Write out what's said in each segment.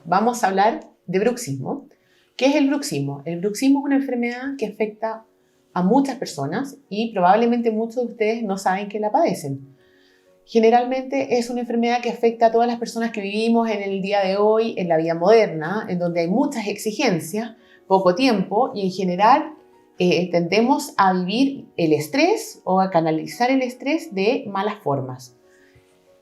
vamos a hablar de bruxismo. ¿Qué es el bruxismo? El bruxismo es una enfermedad que afecta a muchas personas y probablemente muchos de ustedes no saben que la padecen. Generalmente es una enfermedad que afecta a todas las personas que vivimos en el día de hoy, en la vida moderna, en donde hay muchas exigencias, poco tiempo y en general tendemos a vivir el estrés o a canalizar el estrés de malas formas.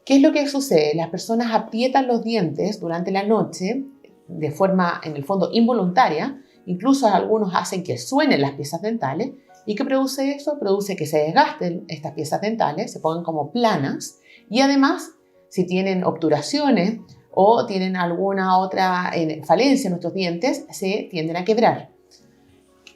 ¿Qué es lo que sucede? Las personas aprietan los dientes durante la noche de forma, en el fondo, involuntaria. Incluso algunos hacen que suenen las piezas dentales. ¿Y qué produce eso? Produce que se desgasten estas piezas dentales, se pongan como planas y además, si tienen obturaciones o tienen alguna otra falencia en nuestros dientes, se tienden a quebrar.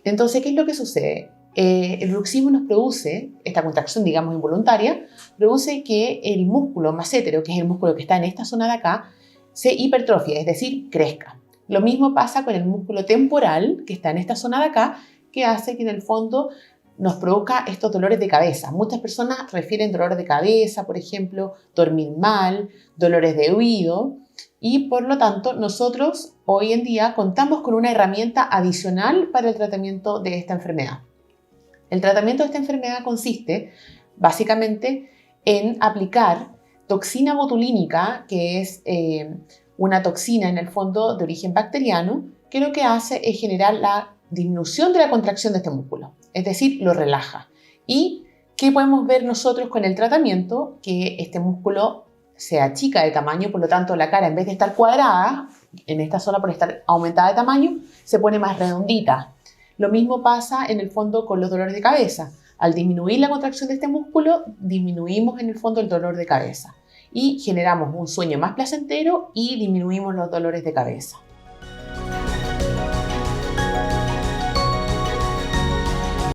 Entonces, ¿qué es lo que sucede? El bruxismo nos produce, esta contracción, digamos, involuntaria, produce que el músculo massétero, que es el músculo que está en esta zona de acá, se hipertrofie, es decir, crezca. Lo mismo pasa con el músculo temporal, que está en esta zona de acá, que hace que en el fondo nos produzca estos dolores de cabeza. Muchas personas refieren dolores de cabeza, por ejemplo, dormir mal, dolores de oído, y por lo tanto nosotros hoy en día contamos con una herramienta adicional para el tratamiento de esta enfermedad. El tratamiento de esta enfermedad consiste básicamente en aplicar toxina botulínica, que es una toxina en el fondo de origen bacteriano, que lo que hace es generar la disminución de la contracción de este músculo, es decir, lo relaja. ¿Y qué podemos ver nosotros con el tratamiento? Que este músculo se achica de tamaño, por lo tanto la cara en vez de estar cuadrada, en esta zona por estar aumentada de tamaño, se pone más redondita. Lo mismo pasa en el fondo con los dolores de cabeza. Al disminuir la contracción de este músculo, disminuimos en el fondo el dolor de cabeza y generamos un sueño más placentero y disminuimos los dolores de cabeza.